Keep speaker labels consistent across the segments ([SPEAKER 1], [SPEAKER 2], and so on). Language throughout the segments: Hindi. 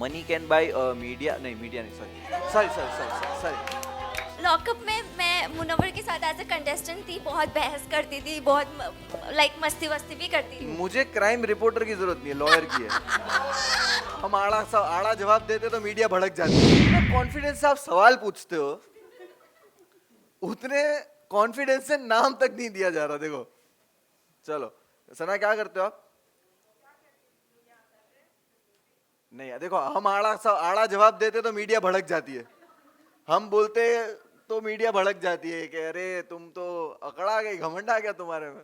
[SPEAKER 1] मनी कैन बाय मीडिया नहीं, मीडिया नहीं, सॉरी।
[SPEAKER 2] लॉकअप में मैं मुनव्वर के साथ एज अ कंटेस्टेंट थी, बहुत बहस करती थी, बहुत लाइक मस्ती वस्ती भी करती थी।
[SPEAKER 1] मुझे क्राइम रिपोर्टर की जरूरत नहीं है, लॉयर की है। हम आड़ा जवाब देते तो मीडिया भड़क जाती है। इतना कॉन्फिडेंस से आप सवाल पूछते हो, उतने कॉन्फिडेंस से नाम तक नहीं दिया जा रहा। देखो चलो सना, क्या करते हो आप? नहीं देखो, हम आड़ा जवाब देते तो मीडिया भड़क जाती है। हम बोलते तो मीडिया भड़क जाती है कि अरे तुम तो अकड़ा गए, घमंड आ गया तुम्हारे में।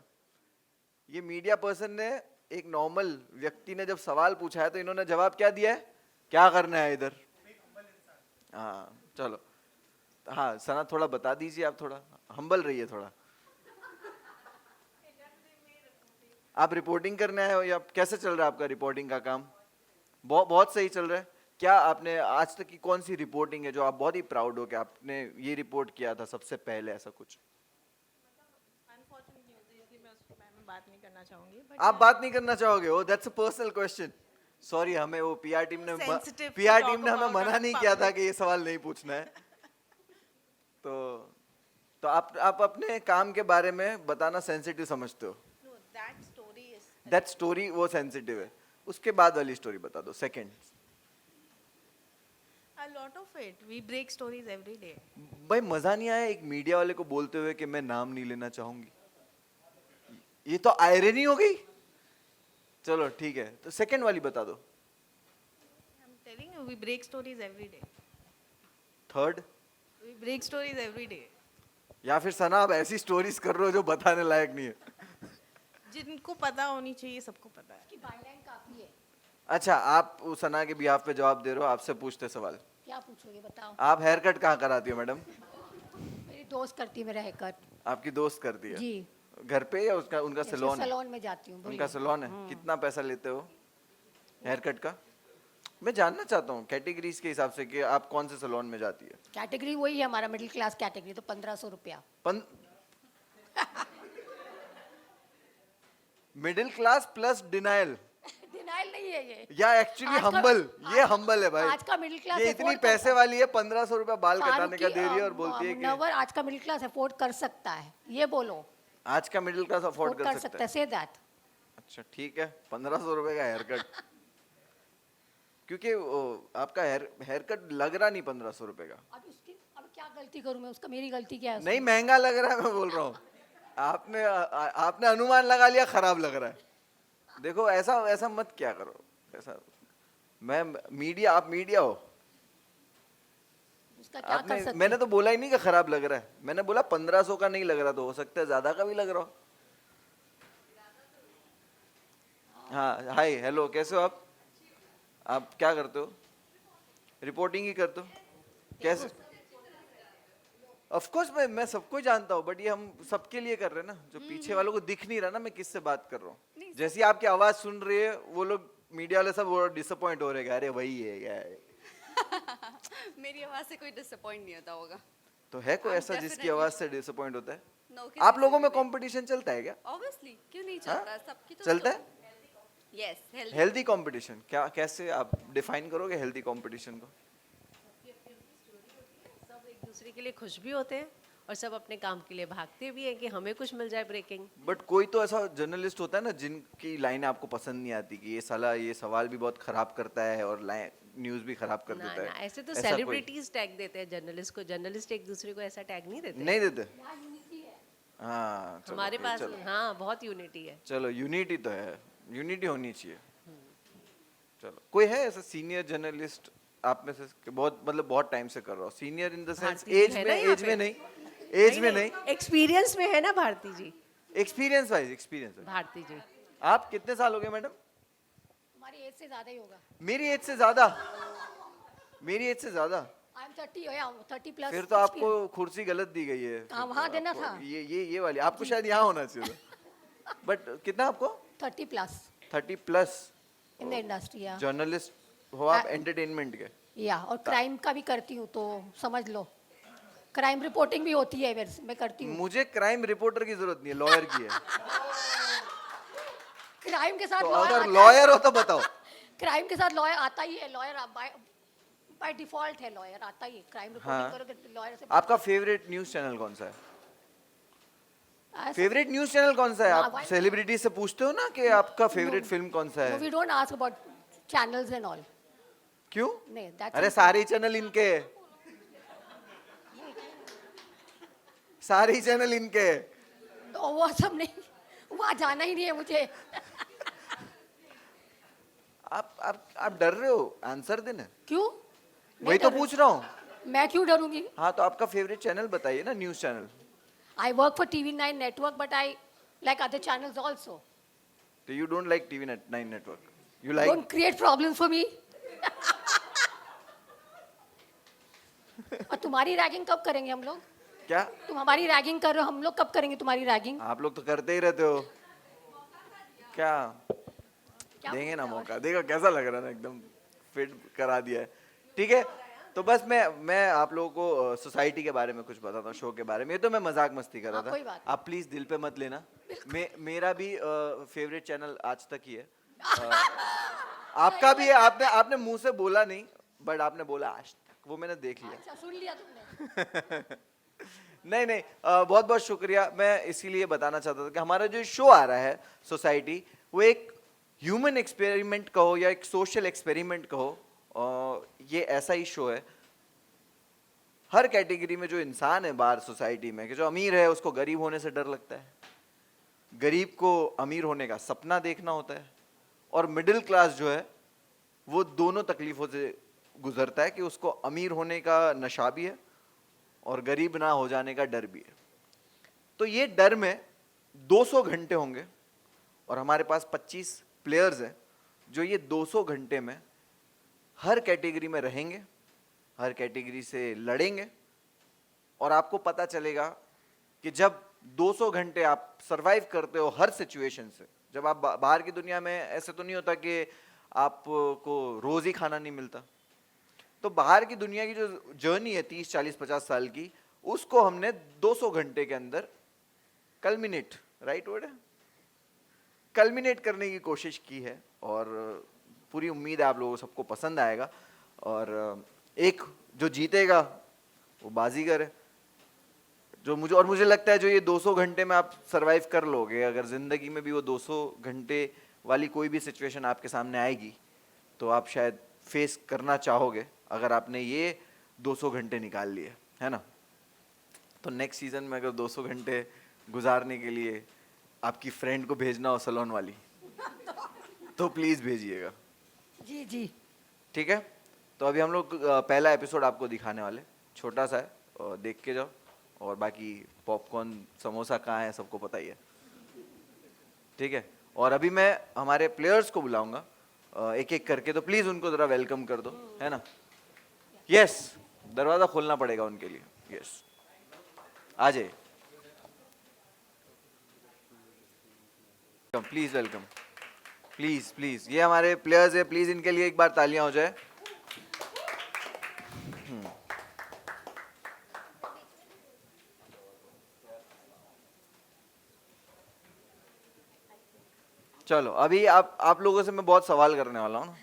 [SPEAKER 1] ये मीडिया पर्सन ने, एक नॉर्मल व्यक्ति ने जब सवाल पूछा है तो इन्होंने जवाब क्या दिया है, क्या करना है इधर। हाँ चलो, हाँ सना थोड़ा बता दीजिए, आप थोड़ा हम्बल रहिए थोड़ा। आप रिपोर्टिंग करने आए हो या कैसे चल रहा है आपका रिपोर्टिंग का काम? बहुत सही चल रहा है। क्या आपने आज तक की कौन सी रिपोर्टिंग है जो आप बहुत ही प्राउड हो कि आपने ये रिपोर्ट किया था सबसे पहले, ऐसा कुछ?
[SPEAKER 3] अनफॉर्चुनेट न्यूज़ है, इसलिए मैं उसके बारे में बात नहीं करना चाहूंगी।
[SPEAKER 1] आप बात नहीं करना चाहोगे? ओ that's a personal question. Sorry, हमें वो पीआर टीम ने
[SPEAKER 3] Sensitive to
[SPEAKER 1] हमें
[SPEAKER 3] talk
[SPEAKER 1] मना
[SPEAKER 3] about
[SPEAKER 1] नहीं किया था कि ये सवाल नहीं पूछना है। तो आप अपने काम के बारे में बताना सेंसिटिव समझते हो? दैट स्टोरी वो सेंसिटिव है, उसके बाद वाली स्टोरी बता दो। Second,
[SPEAKER 3] A lot of it. We break stories every day.
[SPEAKER 1] भाई मजा नहीं आया एक मीडिया वाले को बोलते हुए कि मैं नाम नहीं लेना चाहूंगी? ये तो आयरनी हो गई। चलो ठीक है, तो सेकंड वाली बता दो।
[SPEAKER 3] I'm telling you, we break stories every day.
[SPEAKER 1] Third,
[SPEAKER 3] We break stories every day.
[SPEAKER 1] या फिर सना आप ऐसी स्टोरीज कर रहे हो जो बताने लायक नहीं है।
[SPEAKER 3] जिनको पता होनी चाहिए, सबको पता है।
[SPEAKER 4] की बाइलाइन काफी है।
[SPEAKER 1] अच्छा, आप उस सना के बिहाफ पे जवाब दे रहे हो, आपसे पूछते सवाल।
[SPEAKER 4] क्या पूछोगे बताओ?
[SPEAKER 1] आप हेयर कट कहाँ कराती हो मैडम?
[SPEAKER 4] मेरी दोस्त करती है मेरा हेयर कट।
[SPEAKER 1] आपकी दोस्त करती है?
[SPEAKER 4] जी।
[SPEAKER 1] घर पे या उसका उनका सैलून है?
[SPEAKER 4] सैलून में जाती हूँ।
[SPEAKER 1] उनका सैलून है। कितना पैसा लेते हो हेयर कट का? मैं जानना चाहता हूँ कैटेगरीज के हिसाब से कि आप कौन से सैलून में जाती है।
[SPEAKER 4] कैटेगरी वही है हमारा, मिडिल क्लास कैटेगरी, तो 1500 रुपया।
[SPEAKER 1] Middle class plus denial.
[SPEAKER 4] Denial नहीं है ये,
[SPEAKER 1] या एक्चुअली हम्बल, ये हम्बल है भाई।
[SPEAKER 4] आज का मिडिल क्लास
[SPEAKER 1] ये इतनी पैसे वाली है, 1500 रुपया बाल कटाने का दे रही है और बोलती है कि
[SPEAKER 4] नवर आज का मिडिल क्लास अफोर्ड कर सकता है, ये बोलो।
[SPEAKER 1] आज का मिडिल क्लास अफोर्ड कर सकता
[SPEAKER 4] सकता
[SPEAKER 1] है।
[SPEAKER 4] है, से दैट।
[SPEAKER 1] अच्छा ठीक है, 1500 रुपए का हेयर कट। क्योंकि आपका हेयर कट लग रहा नहीं 1500 रुपए का।
[SPEAKER 4] अब क्या गलती करूं मैं, उसका मेरी गलती क्या है?
[SPEAKER 1] नहीं महंगा लग रहा है, मैं बोल रहा हूँ। आपने अनुमान लगा लिया खराब लग रहा है। देखो ऐसा मत क्या करो। ऐसा मैं मीडिया, आप मीडिया हो।
[SPEAKER 4] उसका क्या कर सकते?
[SPEAKER 1] मैंने तो बोला ही नहीं कि खराब लग रहा है, मैंने बोला 1500 का नहीं लग रहा, तो हो सकता है ज्यादा का भी लग रहा हो। हाँ हाय हेलो, कैसे हो आप क्या करते हो? रिपोर्टिंग ही करते हो? कैसे? ऑफ कोर्स मैं सबको जानता हूँ, बट ये हम सबके लिए कर रहे हैं ना। जो पीछे वालों को दिख नहीं रहा ना मैं किससे बात कर रहा हूँ। जैसी आपकी आवाज सुन रही है वो लोग मीडिया वाले सब डिसअपॉइंट हो रहे हैं, अरे वही है क्या है।
[SPEAKER 5] मेरी आवाज से कोई डिसअपॉइंट नहीं होता होगा।
[SPEAKER 1] तो है कोई
[SPEAKER 5] I'm
[SPEAKER 1] ऐसा जिसकी
[SPEAKER 5] definitely
[SPEAKER 1] आवाज से डिसअपॉइंट होता है?
[SPEAKER 5] No,
[SPEAKER 1] आप लोगों में कंपटीशन चलता है क्या?
[SPEAKER 5] ऑब्वियसली क्यों नहीं चलता, सबकी तो
[SPEAKER 1] चलता है।
[SPEAKER 5] Yes, healthy.
[SPEAKER 1] हेल्दी कंपटीशन क्या, कैसे आप डिफाइन करोगे हेल्दी कंपटीशन को?
[SPEAKER 6] सब एक दूसरे के लिए खुश भी होते हैं और सब अपने काम के लिए भागते भी हैं कि हमें कुछ मिल जाए ब्रेकिंग।
[SPEAKER 1] बट कोई तो ऐसा जर्नलिस्ट होता है ना जिनकी लाइनें आपको पसंद नहीं आती कि ये सवाल भी बहुत खराब करता है और न्यूज़ भी खराब कर देता है।
[SPEAKER 6] ऐसे तो
[SPEAKER 1] ऐसा
[SPEAKER 6] सेलिब्रिटीज टैग देते हैं जर्नलिस्ट को, जर्नलिस्ट एक दूसरे को ऐसा टैग नहीं देते।
[SPEAKER 1] नहीं देते। हाँ
[SPEAKER 6] हमारे पास हाँ बहुत यूनिटी है।
[SPEAKER 1] चलो यूनिटी तो है, यूनिटी होनी चाहिए। चलो कोई है ऐसा सीनियर जर्नलिस्ट आप में से बहुत टाइम से कर रहा हो? Senior in the sense age में नहीं,
[SPEAKER 6] एक्सपीरियंस में है ना भारती जी।
[SPEAKER 1] एक्सपीरियंस वाइज
[SPEAKER 6] भारती जी
[SPEAKER 1] आप कितने साल हो गए मैडम?
[SPEAKER 4] हमारी एज से ज्यादा ही होगा।
[SPEAKER 1] मेरी एज से ज्यादा? मेरी एज से ज्यादा?
[SPEAKER 4] I am 30 plus.
[SPEAKER 1] फिर तो आपको कुर्सी गलत दी गई है।
[SPEAKER 4] वहाँ देना था।
[SPEAKER 1] ये वाली आपको शायद यहाँ होना चाहिए। बट कितना आपको?
[SPEAKER 4] 30 plus
[SPEAKER 1] 30 plus
[SPEAKER 4] in the industry. या
[SPEAKER 1] जर्नलिस्ट हो आप एंटरटेनमेंट के?
[SPEAKER 4] या और क्राइम का भी करती हूँ, तो समझ लो क्राइम रिपोर्टिंग भी होती है, मैं करती हूँ।
[SPEAKER 1] मुझे क्राइम रिपोर्टर की जरूरत नहीं है, लॉयर की है।
[SPEAKER 4] क्राइम के साथ
[SPEAKER 1] तो अगर लॉयर हो तो बताओ।
[SPEAKER 4] क्राइम के साथ लॉयर आता ही है, लॉयर बाय डिफॉल्ट है, लॉयर आता ही है। क्राइम
[SPEAKER 1] हाँ।
[SPEAKER 4] रिपोर्टिंग करोगे लॉयर से
[SPEAKER 1] आपका फेवरेट न्यूज चैनल कौन सा है?
[SPEAKER 4] ऐसा-
[SPEAKER 1] फेवरेट न्यूज चैनल कौन सा है?
[SPEAKER 4] हाँ,
[SPEAKER 1] आप
[SPEAKER 4] why-
[SPEAKER 1] सेलिब्रिटी से पूछते हो ना कि आपका फेवरेट फिल्म कौन सा
[SPEAKER 4] No,
[SPEAKER 1] है?
[SPEAKER 4] we don't ask about channels and all.
[SPEAKER 1] क्यों?
[SPEAKER 4] नहीं, that's
[SPEAKER 1] अरे
[SPEAKER 4] it.
[SPEAKER 1] सारे चैनल इनके हैं। सारे चैनल इनके हैं।
[SPEAKER 4] तो वो सब नहीं, वहाँ जाना ही नहीं है मुझे।
[SPEAKER 1] आप डर रहे हो? आंसर देना।
[SPEAKER 4] क्यों?
[SPEAKER 1] वही तो पूछ रहा हूँ।
[SPEAKER 4] मैं क्यों डरूंगी?
[SPEAKER 1] हाँ तो आपका फेवरेट चैनल बताइए ना, news channel.
[SPEAKER 4] I work for TV9 network, but I like other channels also.
[SPEAKER 1] तो you don't like TV9 network. You like
[SPEAKER 4] Don't create problems for me. और तुम्हारी रैगिंग कब करेंगे हम लोग?
[SPEAKER 1] क्या?
[SPEAKER 4] तुम हमारी रैगिंग कर रहे हो, हम लोग कब करेंगे तुम्हारी रैगिंग?
[SPEAKER 1] आप लोग तो करते ही रहते हो। क्या?
[SPEAKER 4] क्या
[SPEAKER 1] देंगे ना
[SPEAKER 4] बोलते हो?
[SPEAKER 1] मौका। देखो कैसा लग रहा है ना, एकदम फिट करा दिया है। ठीक है, तो बस मैं आप लोगों को सोसाइटी के बारे में कुछ बताता हूँ, शो के बारे में। ये तो मैं मजाक मस्ती कर रहा
[SPEAKER 4] हाँ, कोई बात
[SPEAKER 1] था। आप प्लीज दिल पे मत लेना। मेरा भी फेवरेट चैनल आज तक ही है। आपका भी है। आपने मुंह से बोला नहीं, बट आपने बोला आज तक, वो मैंने देख लिया।
[SPEAKER 4] अच्छा, सुन लिया तुमने।
[SPEAKER 1] नहीं, बहुत बहुत शुक्रिया। मैं इसीलिए बताना चाहता था कि हमारा जो शो आ रहा है सोसाइटी, वो एक ह्यूमन एक्सपेरिमेंट कहो या एक सोशल एक्सपेरिमेंट कहो, ये ऐसा ही शो है। हर कैटेगरी में जो इंसान है बाहर सोसाइटी में, कि जो अमीर है उसको गरीब होने से डर लगता है, गरीब को अमीर होने का सपना देखना होता है, और मिडिल क्लास जो है वो दोनों तकलीफों से गुजरता है कि उसको अमीर होने का नशा भी है और गरीब ना हो जाने का डर भी है। तो ये डर में 200 घंटे होंगे और हमारे पास 25 प्लेयर्स हैं जो ये 200 घंटे में हर कैटेगरी में रहेंगे, हर कैटेगरी से लड़ेंगे, और आपको पता चलेगा कि जब 200 घंटे आप सरवाइव करते हो हर सिचुएशन से। जब आप बाहर की दुनिया में ऐसे तो नहीं होता कि आपको रोज ही खाना नहीं मिलता। तो बाहर की दुनिया की जो जर्नी है 30, 40, 50 साल की, उसको हमने 200 घंटे के अंदर कल्मिनेट, राइट वर्ड है, कल्मिनेट करने की कोशिश की है। और पूरी उम्मीद है आप लोगों को सबको पसंद आएगा। और एक जो जीतेगा वो बाजीगर है। जो मुझे लगता है जो ये 200 घंटे में आप सरवाइव कर लोगे, अगर जिंदगी में भी वो 200 घंटे वाली कोई भी सिचुएशन आपके सामने आएगी तो आप शायद फेस करना चाहोगे, अगर आपने ये 200 घंटे निकाल लिए, है ना। तो नेक्स्ट सीजन में अगर 200 घंटे गुजारने के लिए आपकी फ्रेंड को भेजना हो सलोन वाली, तो प्लीज भेजिएगा।
[SPEAKER 4] जी जी।
[SPEAKER 1] ठीक है, तो अभी हम लोग पहला एपिसोड आपको दिखाने वाले, छोटा सा है, और देख के जाओ। और बाकी पॉपकॉर्न समोसा कहाँ है सबको पता ही है। ठीक है, और अभी मैं हमारे प्लेयर्स को बुलाऊंगा एक एक करके, तो प्लीज उनको जरा वेलकम कर दो, है ना। यस, दरवाजा खोलना पड़ेगा उनके लिए। यस, आ जाइए, प्लीज वेलकम, प्लीज प्लीज। ये हमारे प्लेयर्स है, प्लीज इनके लिए एक बार तालियां हो जाए। चलो, अभी आप लोगों से मैं बहुत सवाल करने वाला हूँ ना,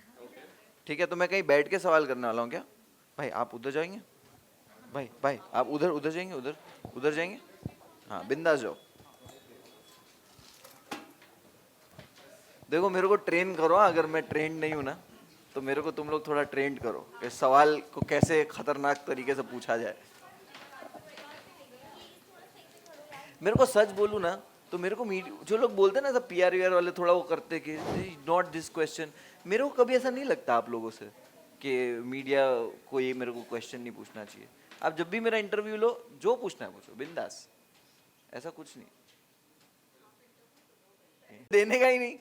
[SPEAKER 1] ठीक है। तो मैं कहीं बैठ के सवाल करने वाला हूँ क्या? भाई आप उधर जाएंगे, भाई आप उधर जाएंगे, उधर जाएंगे, हाँ बिंदास जाओ। देखो मेरे को ट्रेन करो, अगर मैं ट्रेंड नहीं हूं ना तो मेरे को तुम लोग थोड़ा ट्रेंड करो कि सवाल को कैसे खतरनाक तरीके से पूछा जाए। मेरे को सच बोलूं ना तो मेरे को जो लोग बोलते हैं ना सब पीआर वाले थोड़ा वो करते कि नॉट दिस क्वेश्चन, मेरे को कभी ऐसा नहीं लगता आप लोगों से कि मीडिया को ये मेरे को क्वेश्चन नहीं पूछना चाहिए। आप जब भी मेरा इंटरव्यू लो, जो पूछना है पूछो बिंदास, ऐसा कुछ नहीं। देने का ही नहीं,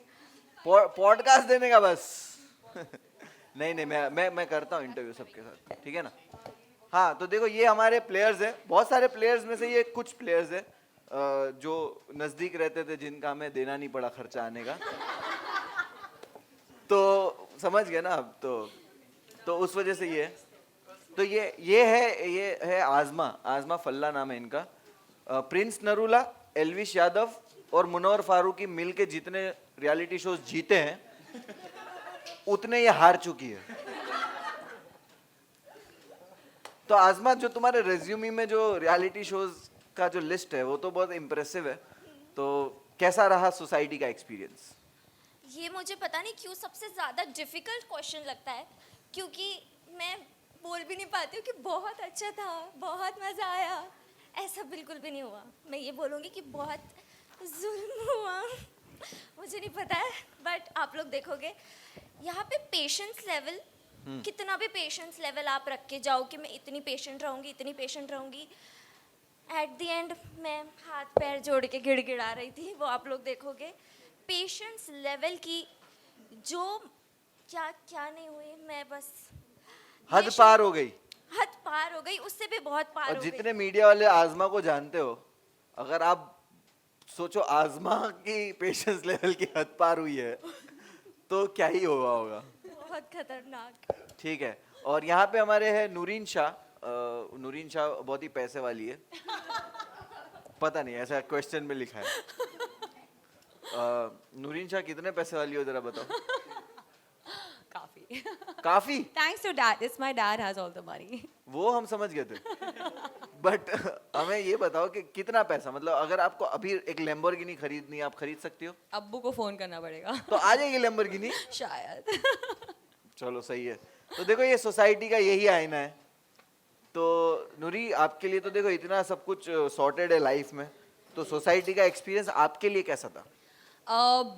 [SPEAKER 1] पॉडकास्ट देने का बस। नहीं मैं करता हूँ इंटरव्यू सबके साथ, ठीक है ना। हाँ तो देखो ये हमारे प्लेयर्स हैं, बहुत सारे प्लेयर्स में से ये कुछ प्लेयर्स हैं जो नजदीक रहते थे, जिनका हमें देना नहीं पड़ा खर्चा आने का। तो समझ गए ना अब। तो उस वजह से ये तो ये है आजमा फल्ला नाम है इनका। प्रिंस नरूला, एल्विश यादव और मुनव्वर फारूकी मिल के जितने रियलिटी शोज जीते हैं उतने ये हार चुकी है। तो आजमा, जो तुम्हारे रेज्यूमी में जो रियलिटी शोज का जो लिस्ट है वो तो बहुत इम्प्रेसिव है, तो कैसा रहा सोसाइटी का एक्सपीरियंस?
[SPEAKER 2] ये मुझे पता नहीं क्यों सबसे ज़्यादा डिफ़िकल्ट क्वेश्चन लगता है, क्योंकि मैं बोल भी नहीं पाती हूँ कि बहुत अच्छा था, बहुत मज़ा आया। ऐसा बिल्कुल भी नहीं हुआ। मैं ये बोलूँगी कि बहुत जुल्म हुआ। मुझे नहीं पता है, बट आप लोग देखोगे यहाँ पे पेशेंस लेवल, कितना भी पेशेंस लेवल आप रख के जाओ कि मैं इतनी पेशेंट रहूँगी, इतनी पेशेंट रहूँगी, एट द एंड मैं हाथ पैर जोड़ के गिड़गिड़ा रही थी। वो आप लोग देखोगे पेशेंस लेवल की जो क्या क्या नहीं हुई। मैं बस
[SPEAKER 1] हद पार हो गई।
[SPEAKER 2] हद पार हो गई, उससे भी बहुत पार
[SPEAKER 1] और
[SPEAKER 2] हो
[SPEAKER 1] जितने मीडिया वाले आजमा को जानते हो, अगर आप सोचो आजमा की पेशेंस लेवल की हद पार हुई है तो क्या ही हुआ होगा।
[SPEAKER 2] गई। बहुत खतरनाक।
[SPEAKER 1] ठीक है, और यहाँ पे हमारे है नूरीन शाह। नूरीन शाह बहुत ही पैसे वाली है। पता नहीं, ऐसा क्वेश्चन में लिखा है। नूरीन शाह कितने पैसे वाली हो, जरा बताओ।
[SPEAKER 5] काफी
[SPEAKER 1] काफी?
[SPEAKER 5] Thanks to dad, it's my dad has all the money.
[SPEAKER 1] वो हम समझ गए थे, बट हमें ये बताओ कि कितना पैसा, मतलब अगर आपको अभी एक लैम्बोर्गिनी खरीदनी है, आप खरीद सकती हो?
[SPEAKER 5] अब्बू को फोन करना पड़ेगा
[SPEAKER 1] तो आ जाएगी लैम्बोर्गिनी?
[SPEAKER 5] शायद।
[SPEAKER 1] चलो सही है। तो देखो ये सोसाइटी का यही आईना है। तो नूरी, आपके लिए तो देखो इतना सब कुछ सॉर्टेड है लाइफ में, तो सोसाइटी का एक्सपीरियंस आपके लिए कैसा था?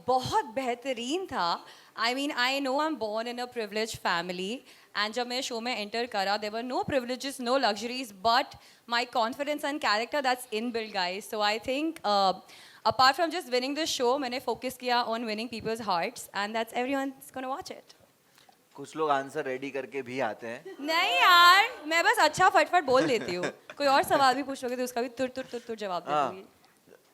[SPEAKER 5] बहुत बेहतरीन था। I mean I know I am born in a privilege family, and जब मैं शो में एंटर करा there were no privileges, no luxuries, but my confidence and character that's in build guys. So I think apart from just winning this show, मैंने फोकस किया on winning people's hearts, and that's everyone's gonna watch it.
[SPEAKER 1] कुछ लोग आंसर रेडी करके भी आते हैं।
[SPEAKER 5] नहीं यार, मैं बस अच्छा फटफट बोल देती हूँ। कोई और सवाल भी पूछोगे तो उसका भी तुर तुर तुर तुर जवाब दे
[SPEAKER 1] हाँ।
[SPEAKER 5] दूंगी।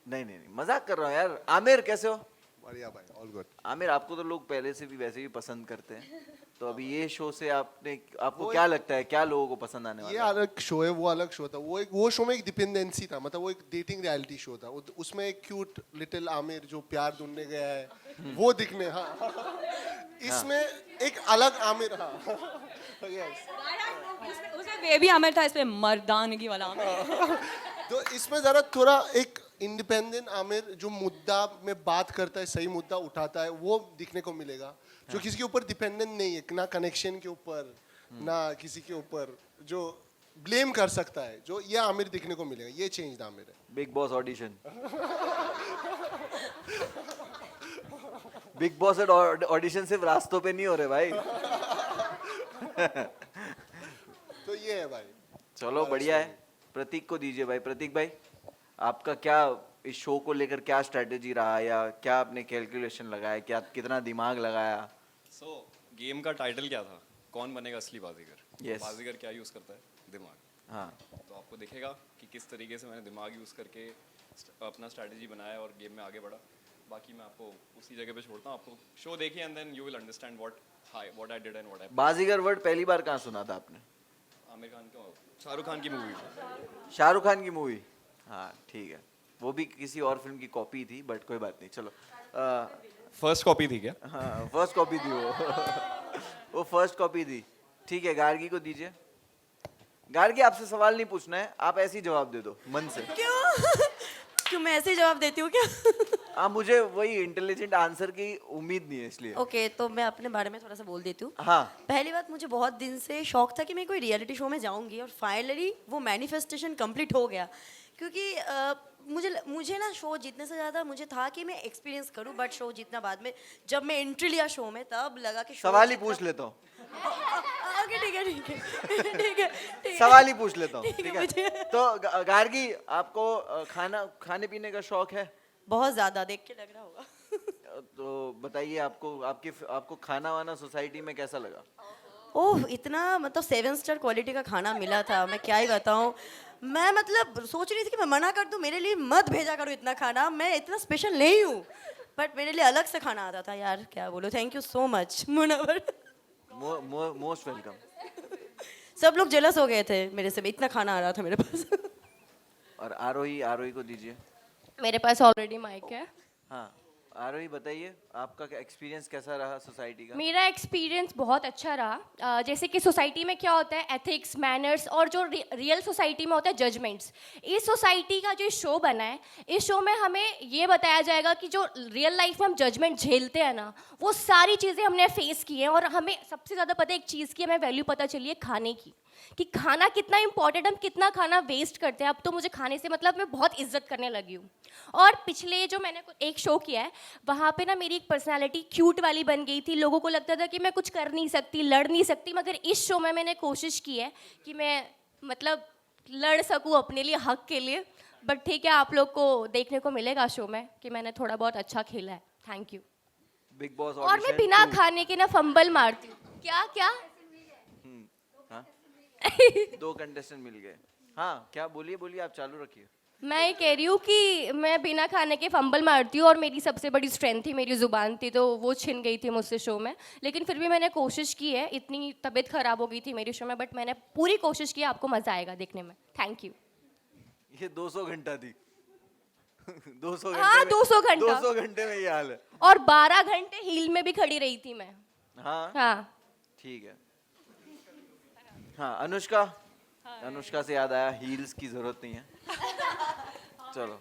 [SPEAKER 1] नहीं नहीं नहीं, मजाक कर रहा हूँ यार। आमिर कैसे हो?
[SPEAKER 7] बढ़िया भाई, ऑल गुड।
[SPEAKER 1] आमिर, आपको तो लोग पहले से भी वैसे भी पसंद करते हैं, तो अभी ये शो से आपको क्या लगता है, क्या लोगों को पसंद आने
[SPEAKER 7] ये
[SPEAKER 1] वाला है?
[SPEAKER 7] अलग शो है, वो अलग शो था। वो शो में एक डिपेंडेंसी था, मतलब वो एक डेटिंग रियलिटी शो था। उसमें एक क्यूट लिटिल आमिर जो प्यार ढूंढने गया है वो दिखने, हाँ। इसमें एक अलग आमिर, हाँ। Yes.
[SPEAKER 5] उसमें बेबी आमिर था, इसमें मर्दानगी वाला आमिर।
[SPEAKER 7] तो इसमें जरा थोड़ा एक इंडिपेंडेंट आमिर जो मुद्दा में बात करता है, सही मुद्दा उठाता है, वो दिखने को मिलेगा। जो किसी के ऊपर डिपेंडेंट नहीं है, ना कनेक्शन के ऊपर, ना किसी के ऊपर जो ब्लेम कर सकता है, जो ये आमिर दिखने को मिलेगा। ये चेंज आमिर है।
[SPEAKER 1] Big boss audition. Big boss audition सिर्फ रास्तों पे नहीं हो रहे भाई।
[SPEAKER 7] तो ये है भाई।
[SPEAKER 1] चलो बढ़िया है। प्रतीक को दीजिए भाई। प्रतीक भाई, आपका क्या इस शो को लेकर क्या स्ट्रेटेजी रहा, या क्या आपने कैलकुलेशन लगाया, क्या कितना दिमाग लगाया?
[SPEAKER 8] सो गेम का टाइटल क्या था? कौन बनेगा असली बाजीगर?
[SPEAKER 1] Yes.
[SPEAKER 8] बाजीगर क्या यूज़ करता है? दिमाग।
[SPEAKER 1] हाँ,
[SPEAKER 8] तो आपको दिखेगा कि किस तरीके से मैंने दिमाग यूज़ करके अपना स्ट्रैटेजी बनाया और गेम में आगे बढ़ा। बाकी मैं आपको उसी जगह पे छोड़ता हूँ। आपको शो देखिए and then you will understand what I did and what I.
[SPEAKER 1] Baazigar word पहली बार कहाँ सुना था आपने?
[SPEAKER 8] आमिर खान का, शाहरुख खान की मूवी।
[SPEAKER 1] शाहरुख खान की मूवी? हाँ ठीक है, वो भी किसी और फिल्म की कॉपी थी, बट कोई बात नहीं। चलो
[SPEAKER 8] फर्स्ट कॉपी थी क्या?
[SPEAKER 1] हाँ, फर्स्ट कॉपी थी वो। वो फर्स्ट कॉपी थी। ठीक है, गार्गी को दीजिए। गार्गी, आपसे सवाल नहीं पूछना है, आप ऐसे ही जवाब दे दो मन से।
[SPEAKER 9] क्यों मैं ऐसे ही जवाब देती हूँ क्या?
[SPEAKER 1] हाँ, मुझे वही इंटेलिजेंट आंसर की उम्मीद नहीं है, इसलिए।
[SPEAKER 9] ओके, तो मैं अपने बारे में थोड़ा सा बोल देती हूँ।
[SPEAKER 1] हाँ।
[SPEAKER 9] पहली बात, मुझे बहुत दिन से शौक था कि मैं कोई रियलिटी शो में जाऊंगी, और फाइनली वो मैनिफेस्टेशन कंप्लीट हो गया। क्योंकि मुझे ना शो जीतने से ज़्यादा मुझे था कि मैं एक्सपीरियंस करूँ, बट शो जीतना बाद में। जब मैं एंट्री लिया शो में, तब लगा कि
[SPEAKER 1] सवाल ही पूछ लेता हूँ।
[SPEAKER 9] ओके ठीक है ठीक है ठीक है ठीक है।
[SPEAKER 1] सवाल ही पूछ लेता हूँ,
[SPEAKER 9] ठीक है,
[SPEAKER 1] ठीक है?
[SPEAKER 9] मुझे-
[SPEAKER 1] तो गार्गी, आपको खाने पीने का शौक है?
[SPEAKER 9] बहुत ज़्यादा, देख के लग रहा होगा।
[SPEAKER 1] तो बताइए, आपको खाना वाना सोसाइटी में कैसा लगा?
[SPEAKER 9] ओह, इतना मतलब 7 स्टार क्वालिटी का खाना मिला था, मैं क्या ही बताऊँ। मैं मतलब सोच रही थी कि मैं मना कर दूँ, मेरे लिए मत भेजा करो इतना खाना, मैं इतना स्पेशल नहीं हूँ, बट मेरे लिए अलग से खाना आता था यार, क्या बोलो। Thank you so much Munawar.
[SPEAKER 1] Most welcome.
[SPEAKER 9] सब लोग जेलस हो गए थे मेरे से, इतना खाना आ रहा था मेरे पास।
[SPEAKER 1] और आरोही को दीजिए।
[SPEAKER 10] मेरे पास ऑलरेडी माइक है।
[SPEAKER 1] हाँ, आरोही बताइए आपका एक्सपीरियंस कैसा रहा सोसाइटी का?
[SPEAKER 10] मेरा एक्सपीरियंस बहुत अच्छा रहा। जैसे कि सोसाइटी में क्या होता है, एथिक्स, मैनर्स, और जो रियल सोसाइटी में होता है जजमेंट्स। इस सोसाइटी का जो शो बना है, इस शो में हमें ये बताया जाएगा कि जो रियल लाइफ में हम जजमेंट झेलते हैं ना, वो सारी चीज़ें हमने फेस की हैं। और हमें सबसे ज़्यादा पता है एक चीज़ की, हमें वैल्यू पता चली है खाने की, कि खाना कितना इंपॉर्टेंट, हम कितना खाना वेस्ट करते हैं। अब तो मुझे खाने से मतलब मैं बहुत इज्जत करने लगी हूँ। और पिछले जो मैंने एक शो किया है, वहाँ पे ना मेरी एक पर्सनालिटी क्यूट वाली बन गई थी। लोगों को लगता था कि मैं कुछ कर नहीं सकती, लड़ नहीं सकती, मगर इस शो में मैंने कोशिश की है कि मैं मतलब लड़ सकूँ अपने लिए, हक के लिए। बट ठीक है, आप लोग को देखने को मिलेगा शो में कि मैंने थोड़ा बहुत अच्छा खेला है। Thank you.
[SPEAKER 1] बिग बॉस
[SPEAKER 10] और मैं बिना खाने के ना फंबल मारती हूँ। क्या क्या?
[SPEAKER 1] हाँ? 2 कंटेस्टेंट मिल गए। हाँ क्या, बोलिए बोलिए, आप चालू रखिए।
[SPEAKER 10] मैं ये कह रही हूँ कि मैं बिना खाने के फंबल मारती हूँ, और मेरी सबसे बड़ी स्ट्रेंथ थी मेरी ज़ुबान थी, तो वो छिन गई थी मुझसे शो में। लेकिन फिर भी मैंने कोशिश की है। इतनी तबीयत ख़राब हो गई थी मेरे शो में, बट मैंने पूरी कोशिश की। आपको मज़ा आएगा देखने में। Thank you.
[SPEAKER 1] ये 200 घंटा थी। 200
[SPEAKER 10] हाँ,
[SPEAKER 1] घंटे
[SPEAKER 10] 200 घंटा।
[SPEAKER 1] 200 घंटे में ये हाल है।
[SPEAKER 10] और 12 घंटे हील में भी खड़ी रही थी मैं।
[SPEAKER 1] हाँ
[SPEAKER 10] हाँ।
[SPEAKER 1] ठीक है। हाँ अनुष्का, अनुष्का से याद आया, हील्स की जरूरत नहीं है। चलो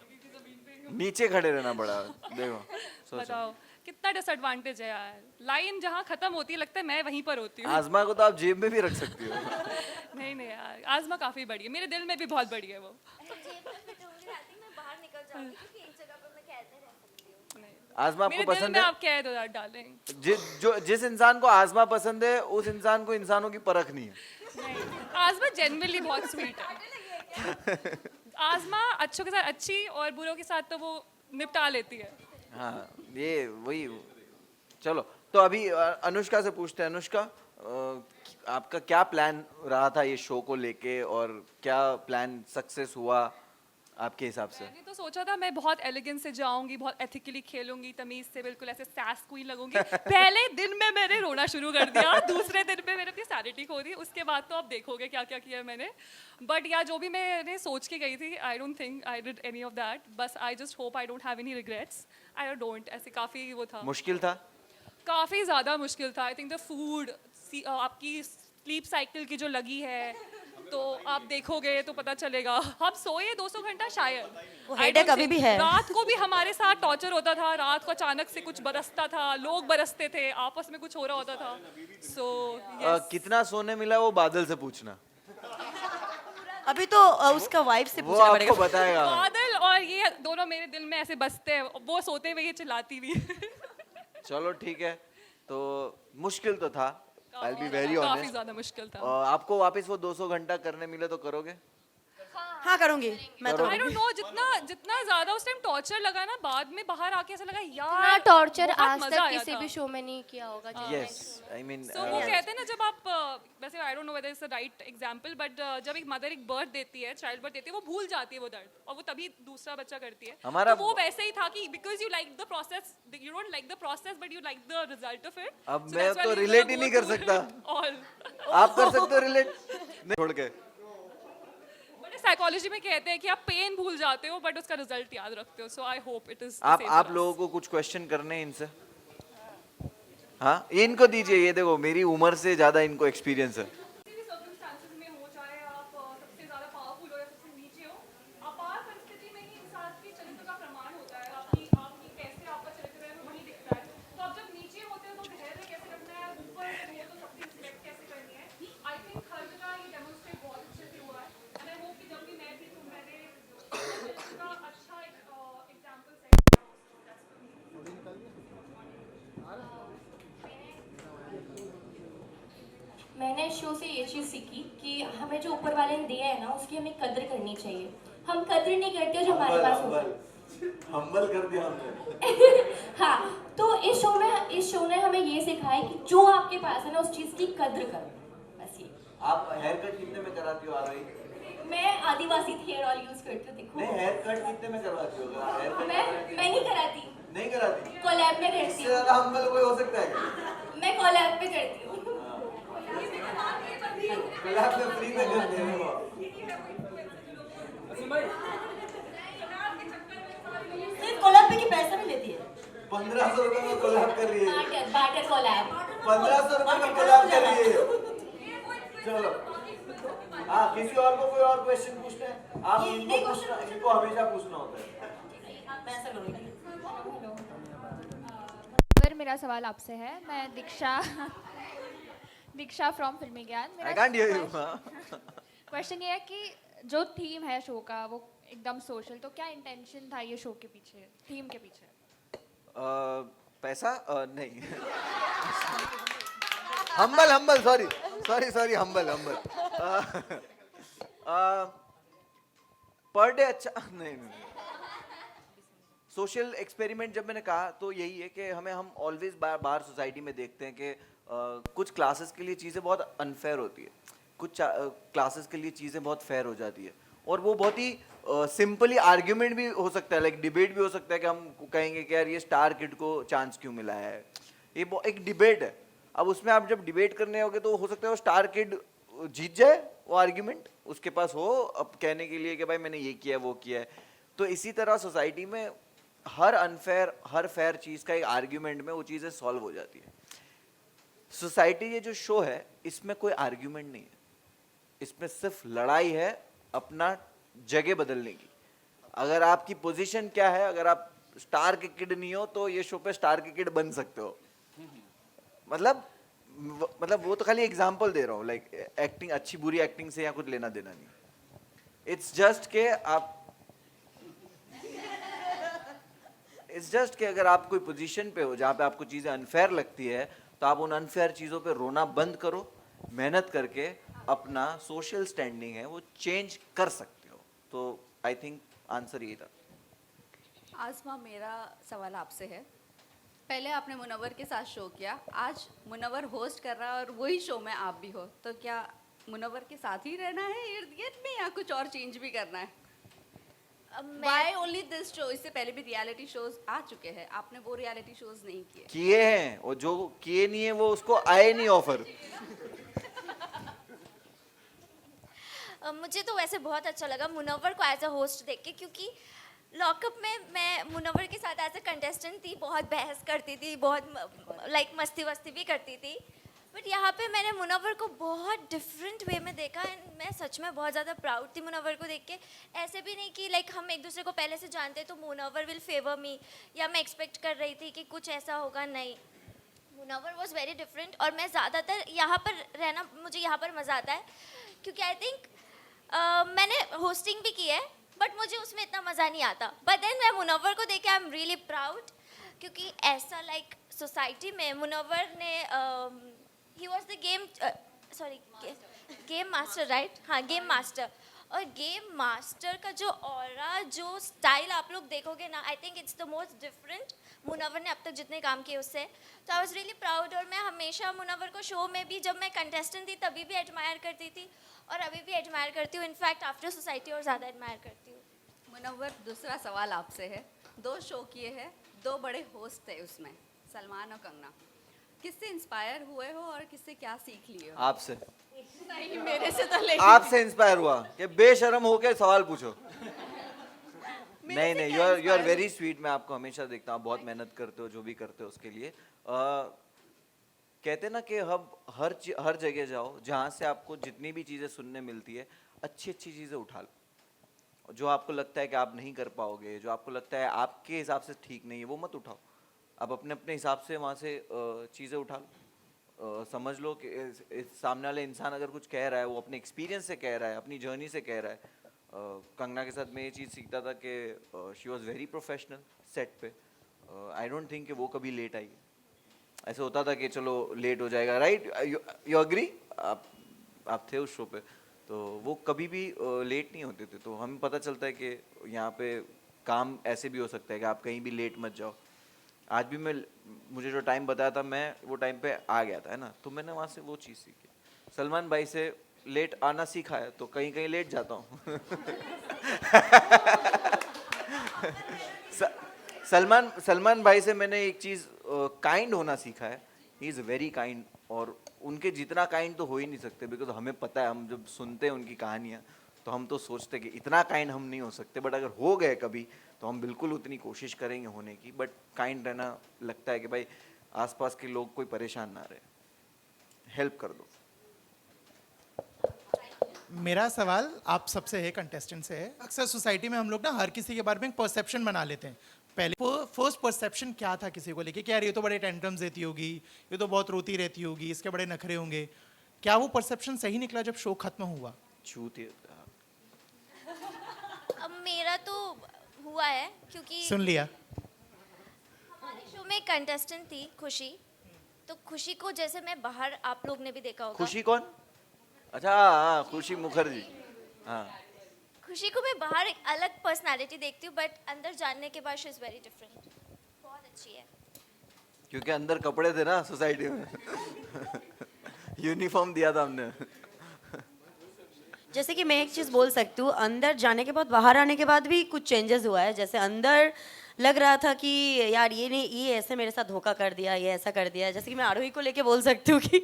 [SPEAKER 1] नीचे खड़े रहना पड़ा, देखो सोचो।
[SPEAKER 11] बताओ कितना डिसएडवांटेज है यार। लाइन जहाँ खत्म होती है लगता है मैं वहीं पर होती हूँ।
[SPEAKER 1] आजमा को तो आप जेब में भी रख सकती हो।
[SPEAKER 11] नहीं नहीं यार, आजमा काफी बड़ी है, मेरे दिल में भी बहुत बड़ी है वो।
[SPEAKER 1] आजमा आपको
[SPEAKER 11] मेरे दिल
[SPEAKER 1] पसंद
[SPEAKER 11] में
[SPEAKER 1] है?
[SPEAKER 11] आप कह दो यार डार्लिंग।
[SPEAKER 1] जिस इंसान को आजमा पसंद है, उस इंसान को इंसानों की परख नहीं है।
[SPEAKER 11] आजमा जेन्युइनली बहुत स्वीट है। आजमा अच्छों के साथ अच्छी और बुरों के साथ तो वो निपटा लेती है।
[SPEAKER 1] हाँ ये वही। चलो तो अभी अनुष्का से पूछते हैं। अनुष्का, आपका क्या प्लान रहा था ये शो को लेके, और क्या प्लान सक्सेस हुआ आपके हिसाब से?
[SPEAKER 11] मैंने तो सोचा था मैं बहुत एलिगेंस से जाऊंगी, बहुत एथिकली खेलूंगी, तमीज से बिल्कुल ऐसे सैस क्वीन लगूंगी। पहले दिन में मैंने रोना शुरू कर दिया, दूसरे दिन में मैंने अपनी सैनिटी खो दी। उसके बाद तो आप देखोगे क्या क्या किया मैंने। बट या जो भी मैंने सोच के गई थी, I don't think I did any of that. बस I just hope I don't have any regrets. I don't, ऐसे काफ़ी वो था,
[SPEAKER 1] मुश्किल था,
[SPEAKER 11] काफ़ी ज़्यादा मुश्किल था। आई थिंक द फूड, आपकी स्लीप साइकिल की जो लगी है, तो आप देखोगे तो पता चलेगा। हम सोए 200 घंटा शायद,
[SPEAKER 9] वो हेडेक अभी भी है।
[SPEAKER 11] रात को भी हमारे साथ टॉर्चर होता था। रात को अचानक से कुछ बरसता था, लोग बरसते थे, आपस में कुछ हो रहा होता था। सो
[SPEAKER 1] कितना सोने मिला वो बादल से पूछना,
[SPEAKER 9] अभी तो उसका वाइफ से
[SPEAKER 1] वो
[SPEAKER 9] पूछना
[SPEAKER 1] आपको
[SPEAKER 9] पड़ेगा।
[SPEAKER 1] बताएगा।
[SPEAKER 11] बादल और ये दोनों मेरे दिल में ऐसे बसते हैं, वो सोते हुए ये चिल्लाती भी।
[SPEAKER 1] चलो ठीक है, तो मुश्किल तो था, I'll be very
[SPEAKER 11] काफी
[SPEAKER 1] honest।
[SPEAKER 11] ज्यादा मुश्किल था।
[SPEAKER 1] आपको वापस वो 200 घंटा करने मिले तो करोगे?
[SPEAKER 9] हाँ करूंगी मैं तो।
[SPEAKER 11] आई डोंट नो, जितना जितना ज्यादा उस टाइम टॉर्चर लगा ना, बाद में बाहर आके ऐसा लगा यार
[SPEAKER 10] इतना टॉर्चर
[SPEAKER 11] बहुत
[SPEAKER 10] आज
[SPEAKER 11] मजा
[SPEAKER 10] तक
[SPEAKER 11] आया
[SPEAKER 10] किसी
[SPEAKER 11] था।
[SPEAKER 10] भी शो में नहीं किया होगा।
[SPEAKER 1] यस, आई मीन
[SPEAKER 11] So, वो कहते हैं ना, जब आप वैसे I don't know whether it's the right example, but जब एक मदर एक बर्थ देती है, चाइल्ड बर्थ देती है, वो भूल जाती है वो दर्द, और वो तभी दूसरा बच्चा करती है।
[SPEAKER 1] हमारा-
[SPEAKER 11] तो वो वैसे ही था कि because you like the process, you don't like the process but you like the result of it.
[SPEAKER 1] अब मैं तो relate ही नहीं कर सकता।
[SPEAKER 11] और
[SPEAKER 1] आप कर सकते हो रिलेट छोड़ के।
[SPEAKER 11] बट साइकोलॉजी में कहते हैं कि आप पेन भूल जाते हो बट उसका रिजल्ट याद रखते हो। सो आई होप इट इज
[SPEAKER 1] आप लोगों को कुछ क्वेश्चन करने हैं इनसे? हाँ इनको दीजिए, ये देखो मेरी उम्र से ज्यादा इनको एक्सपीरियंस है।
[SPEAKER 11] सर्कमस्टेंसेस में हो, चाहे आप सबसे ज्यादा पावरफुल हो या सबसे नीचे हो, अपार परिस्थिति में ही इंसान के चरित्र का प्रमाण होता है। आपकी कैसे आपका चरित्र है वो वही दिखता है। तो आप जब नीचे होते हो तो धैर्य कैसे रखना है, ऊपर हो तो सबकी रिस्पेक्ट कैसे करनी है। आई थिंक हर जगह ये डेमोन्स्ट्रेट बहुत अच्छे से हुआ है। एंड आई होप कि जब भी मैं थी तो मैंने इसका अच्छा एग्जाम्पल सेट किया।
[SPEAKER 10] मैंने इस शो से ये चीज़ सीखी कि हमें जो ऊपर वाले ने दिया है ना, उसकी हमें कद्र करनी चाहिए। हम कद्र नहीं करते जो हमारे पास होता है।
[SPEAKER 1] हम्बल कर दिया हमने।
[SPEAKER 10] हाँ, तो इस शो ने हमें ये सिखाया कि जो आपके पास है ना, उस चीज़ की कद्र करो। बस ये।
[SPEAKER 1] आप हेयर कट कितने में कराती हो? आ रही
[SPEAKER 10] मैं आदिवासी हेयर ऑयल यूज करती हूँ। देखो,
[SPEAKER 1] नहीं, हेयर कट कितने में करवाती हो? हेयर कट
[SPEAKER 10] मैं नहीं कराती,
[SPEAKER 1] नहीं कराती?
[SPEAKER 10] कोलैब में करती
[SPEAKER 1] इससे
[SPEAKER 10] हूँ।
[SPEAKER 1] ज्यादा हम्बल कोई हो सकता है क्या?
[SPEAKER 10] मैं कोलैब पे करती हूँ।
[SPEAKER 1] कोलैब में फ्री में कर देने को।
[SPEAKER 9] सिर्फ कोलैब पे की पैसा भी लेती है।
[SPEAKER 1] 1500 रुपए में कोलैब कर रही है,
[SPEAKER 4] बार्टर कोलैब
[SPEAKER 1] 1500 रुपए में कोलैब कर रही है। चलो हाँ, किसी और को कोई और क्वेश्चन पूछना है? आप इनको पूछना, इनको हमेशा पूछना होता है।
[SPEAKER 9] मैं ऐसा करूँगी।
[SPEAKER 11] पर मेरा सवाल आपसे है, मैं दीक्षा दीक्षा फ्रॉम फिल्मी ज्ञान।
[SPEAKER 1] I can't hear you.
[SPEAKER 11] Question ये है कि जो थीम है शो का वो एकदम सोशल, तो क्या इंटेंशन था ये शो के पीछे, थीम के पीछे?
[SPEAKER 1] पैसा नहीं, humble sorry humble per day अच्छा नहीं सोशल एक्सपेरिमेंट जब मैंने कहा तो यही है कि हम ऑलवेज बाहर सोसाइटी में देखते हैं कि कुछ क्लासेस के लिए चीज़ें बहुत अनफेयर होती है, कुछ क्लासेस के लिए चीज़ें बहुत फेयर हो जाती है, और वो बहुत ही सिंपली आर्ग्यूमेंट भी हो सकता है, लाइक डिबेट भी हो सकता है कि हम कहेंगे कि यार ये स्टार किड को चांस क्यों मिला है, ये एक डिबेट है। अब उसमें आप जब डिबेट करने होगे तो हो सकता है वो स्टार किड जीत जाए वो आर्ग्यूमेंट, उसके पास हो अब कहने के लिए कि भाई मैंने ये किया वो किया है। तो इसी तरह सोसाइटी में हर अनफेयर हर फेयर चीज़ का एक आर्ग्यूमेंट में वो चीज़ें सॉल्व हो जाती है। सोसाइटी ये जो शो है इसमें कोई आर्ग्यूमेंट नहीं है, इसमें सिर्फ लड़ाई है अपना जगह बदलने की। अगर आपकी पोजीशन क्या है, अगर आप स्टार के किड नहीं हो तो ये शो पे स्टार के किड बन सकते हो। मतलब वो तो खाली एग्जांपल दे रहा हूँ, लाइक एक्टिंग अच्छी बुरी एक्टिंग से या कुछ लेना देना नहीं। इट्स जस्ट के अगर आप कोई पोजीशन पे हो जहाँ पे आपको चीज़ें अनफेयर लगती है तो आप उन अनफेयर चीज़ों पे रोना बंद करो, मेहनत करके अपना सोशल स्टैंडिंग है वो चेंज कर सकते हो। तो आई थिंक आंसर यही था।
[SPEAKER 12] आसमा, मेरा सवाल आपसे है, पहले आपने मुनव्वर के साथ शो किया, आज मुनव्वर होस्ट कर रहा है और वही शो में आप भी हो, तो क्या मुनव्वर के साथ ही रहना है इर्द गिर्द में या कुछ और चेंज भी करना है? Why only this show? इससे पहले भी रियलिटी शोज आ चुके हैं, आपने वो रियलिटी शोज नहीं
[SPEAKER 1] किए हैं, और जो किए नहीं है वो उसको आए नहीं ऑफर।
[SPEAKER 2] मुझे तो वैसे बहुत अच्छा लगा मुनव्वर को एज अ होस्ट देख के, क्योंकि लॉकअप में मैं मुनव्वर के साथ एज अ कंटेस्टेंट थी, बहुत बहस करती थी, बहुत लाइक मस्ती वस्ती भी करती थी, बट यहाँ पे मैंने मुनव्वर को बहुत डिफरेंट वे में देखा एंड मैं सच में बहुत ज़्यादा प्राउड थी मुनव्वर को देख के। ऐसे भी नहीं कि लाइक हम एक दूसरे को पहले से जानते तो मुनव्वर विल फेवर मी, या मैं एक्सपेक्ट कर रही थी कि कुछ ऐसा होगा, नहीं, मुनव्वर वॉज वेरी डिफरेंट। और मैं ज़्यादातर यहाँ पर रहना, मुझे यहाँ पर मज़ा आता है क्योंकि आई थिंक मैंने होस्टिंग भी की है बट मुझे उसमें इतना मज़ा नहीं आता, बट देन मैं मुनव्वर को देख के आई एम रियली प्राउड, क्योंकि ऐसा लाइक सोसाइटी में मुनव्वर ने he was the game master, right? हाँ, गेम मास्टर। और गेम मास्टर का जो ऑरा, जो स्टाइल आप लोग देखोगे ना, I think it's the most different Munawar ने अब तक जितने काम किए उससे। तो आई वॉज रियली प्राउड, और मैं हमेशा मुनव्वर को शो में भी, जब मैं कंटेस्टेंट थी तभी भी एडमायर करती थी और अभी भी एडमायर करती हूँ, इनफैक्ट आफ्टर सोसाइटी और ज़्यादा एडमायर करती हूँ।
[SPEAKER 12] मुनव्वर, दूसरा सवाल आपसे है, 2 शो किए हैं, 2 बड़े होस्ट थे उसमें, सलमान और कंगना, किससे इंस्पायर हुए हो और किससे क्या सीख लिए हो?
[SPEAKER 1] आपसे।
[SPEAKER 12] नहीं, मेरे से तो नहीं।
[SPEAKER 1] आपसे इंस्पायर हुआ कि बेशर्म होके सवाल पूछो। नहीं, यू आर वेरी स्वीट, मैं आपको हमेशा देखता हूँ, बहुत मेहनत करते हो, जो भी करते हो उसके लिए। कहते ना कि हर जगह जाओ जहाँ से आपको जितनी भी चीज़ें सुनने मिलती है, अच्छी अच्छी चीज़ें उठा लो। जो आपको लगता है कि आप नहीं कर पाओगे, जो आपको लगता है आपके हिसाब से ठीक नहीं है, वो मत उठाओ। आप अपने अपने हिसाब से वहाँ से चीज़ें उठा लो। समझ लो कि सामने वाले इंसान अगर कुछ कह रहा है वो अपने एक्सपीरियंस से कह रहा है, अपनी जर्नी से कह रहा है। कंगना के साथ मैं ये चीज़ सीखता था कि she was very professional set पे। आई डोंट थिंक कि वो कभी लेट आई। ऐसे होता था कि चलो लेट हो जाएगा, राइट? You agree? आप थे उस शो पे, तो वो कभी भी लेट नहीं होते थे। तो हमें पता चलता है कि यहाँ पे काम ऐसे भी हो सकता है कि आप कहीं भी लेट मत जाओ। आज भी मुझे जो टाइम बताया था मैं वो टाइम पे आ गया था, है ना? तो मैंने वहाँ से वो चीज़ सीखी। सलमान भाई से लेट आना सीखा है, तो कहीं कहीं लेट जाता हूँ। सलमान भाई से मैंने एक चीज़ काइंड होना सीखा है। ही इज़ वेरी काइंड, और उनके जितना काइंड तो हो ही नहीं सकते, बिकॉज हमें पता है, हम जब सुनते हैं उनकी कहानियाँ तो हम तो सोचते कि इतना काइंड हम नहीं हो सकते, बट अगर हो गए कभी तो हम बिल्कुल उतनी कोशिश करेंगे होने की, बट काइंड रहना लगता है कि भाई आसपास के लोग कोई परेशान ना रहे, हेल्प कर दो।
[SPEAKER 13] मेरा सवाल आप सबसे है, कंटेस्टेंट से है। अक्सर सोसाइटी में हम लोग ना हर किसी के बारे में एक परसेप्शन बना लेते हैं। पहले फर्स्ट परसेप्शन क्या था किसी को लेके कि यार ये तो बड़े टेंट्रम्स देती होगी, ये तो बहुत रोती रहती होगी, इसके बड़े नखरे होंगे। क्या वो परसेप्शन सही निकला जब शो खत्म हुआ?
[SPEAKER 1] चूतिए।
[SPEAKER 2] अब मेरा तो हुआ है क्योंकि
[SPEAKER 13] सुन लिया।
[SPEAKER 2] हमारे शो में एक कंटेस्टेंट थी खुशी, तो खुशी को जैसे मैं बाहर, आप लोग ने भी देखा होगा,
[SPEAKER 1] खुशी कौन? अच्छा हाँ, खुशी मुखर्जी। हाँ,
[SPEAKER 2] खुशी को मैं बाहर एक अलग पर्सनालिटी देखती हूँ, बट अंदर जानने के बाद शी इज वेरी डिफरेंट, बहुत अच्छी है।
[SPEAKER 1] क्योंकि अंदर कपड़े थे ना सोसाइटी में। यूनिफॉर्म दिया था हमने।
[SPEAKER 9] जैसे कि मैं एक चीज़ बोल सकती हूँ, अंदर जाने के बाद बाहर आने के बाद भी कुछ चेंजेस हुआ है। जैसे अंदर लग रहा था कि यार ये नहीं, ये ऐसे मेरे साथ धोखा कर दिया, ये ऐसा कर दिया। जैसे कि मैं आरोही को लेके बोल सकती हूँ कि